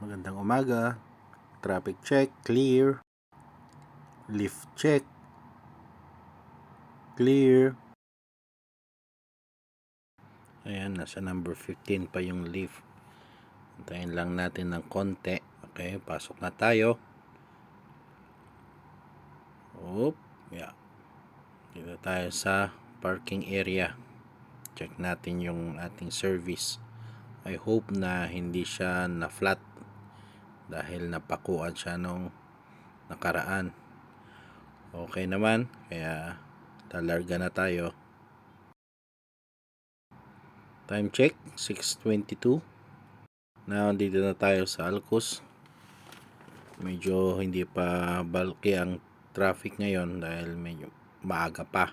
Magandang umaga. Traffic check, clear. Lift check, clear. Ayan, nasa number 15 pa yung lift. Antayin lang natin ng konti. Okay, pasok na tayo. Yeah. Dito tayo sa parking area. Check natin yung ating service. I hope na hindi siya na flat dahil napakuan siya nung nakaraan. Okay naman, kaya talarga na tayo. Time check, 6:22. Now, dito na tayo sa Alcos. Medyo hindi pa bulky ang traffic ngayon dahil medyo maaga pa.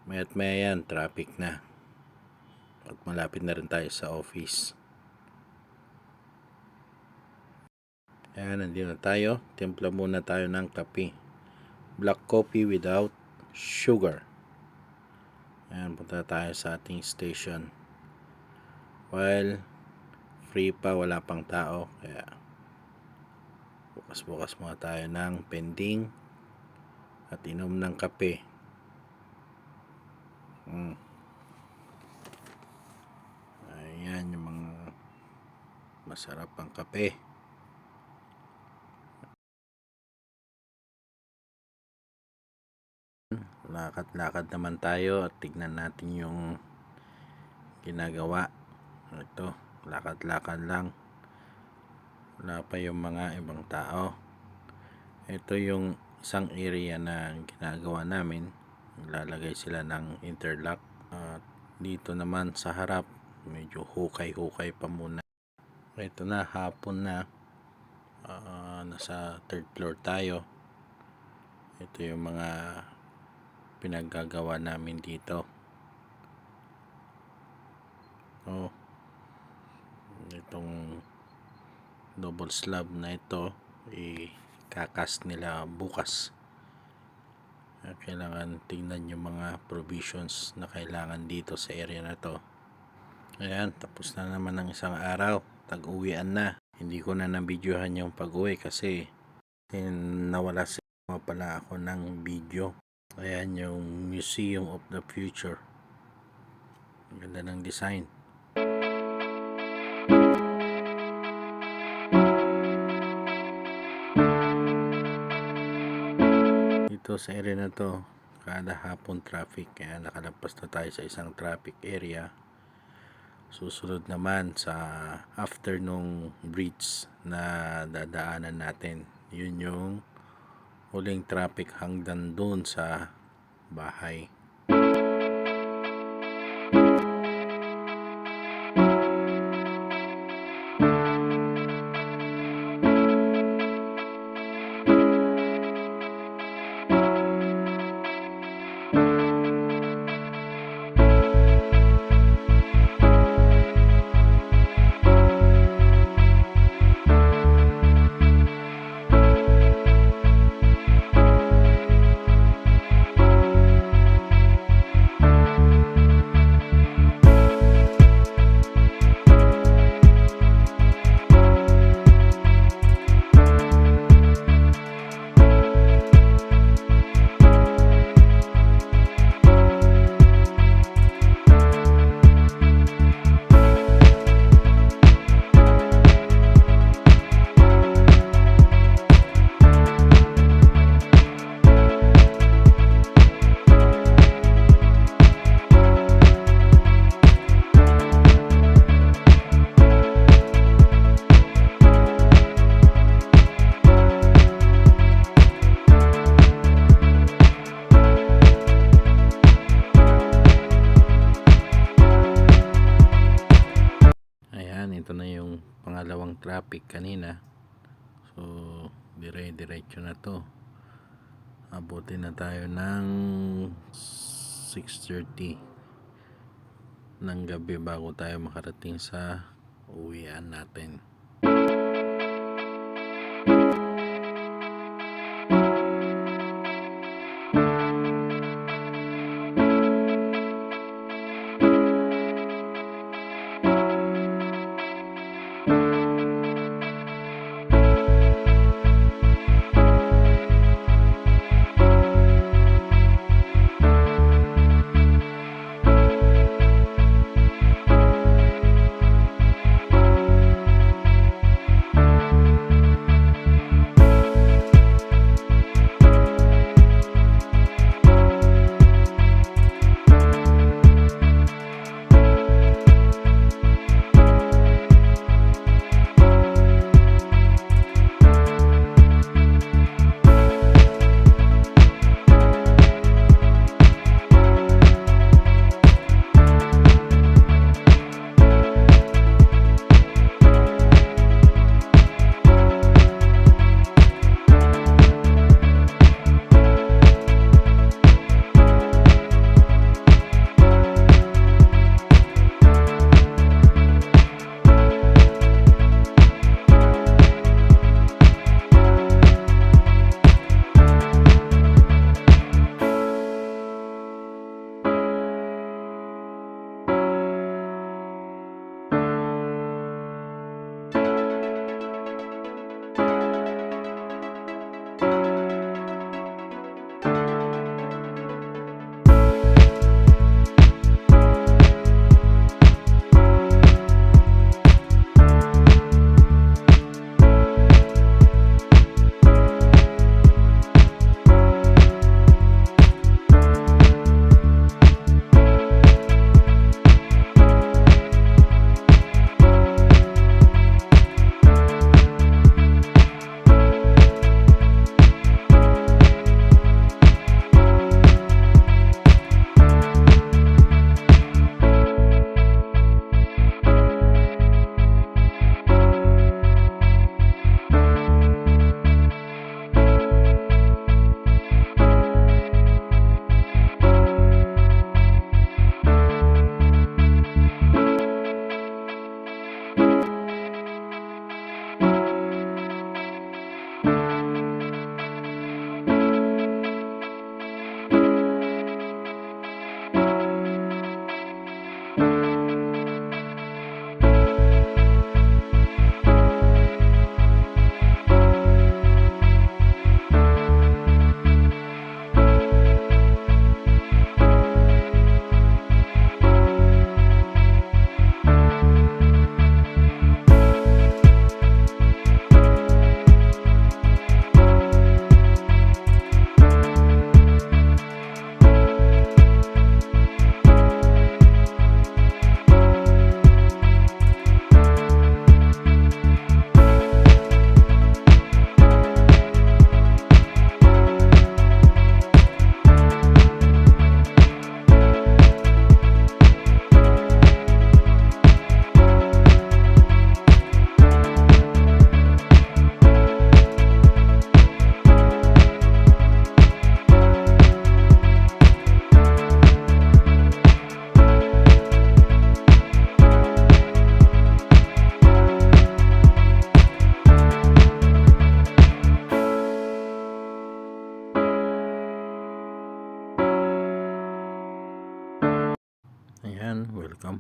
Maya't maya yan, traffic na. At malapit na rin tayo sa office. Ayan, nandito na tayo. Timpla muna tayo ng kape. Black coffee without sugar. Ayan, punta tayo sa ating station. While free pa, wala pang tao. Kaya bukas-bukas muna tayo ng pending at inom ng kape. Ayan yung mga masarap ang kape. Lakad-lakad naman tayo at tignan natin yung ginagawa. Ito, lakad-lakad lang. Wala pa yung mga ibang tao. Ito yung isang area na ginagawa namin. Lalagay sila ng interlock. At dito naman sa harap, medyo hukay-hukay pa muna. Ito na, hapon na. Nasa third floor tayo. Ito yung mga pinaggagawa namin dito. Itong double slab na ito ikakas nila bukas. Kailangan tingnan yung mga provisions na kailangan dito sa area na to. Ayan, tapos na naman ng isang araw. Tag-uwian na. Hindi ko na nabidyohan yung pag-uwi kasi nawala pala ako ng video. Ayan yung Museum of the Future. Ganda ng design. Dito sa area na to, kada hapon traffic, kaya nakalagpas na tayo sa isang traffic area. Susunod naman sa afternoon bridge na dadaanan natin. Yun yung huling traffic hanggang doon sa bahay. Ito na yung pangalawang traffic kanina. So dire-diretso na to. Abutin na tayo ng 6:30 ng gabi bago tayo makarating sa uwian natin.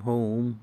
home.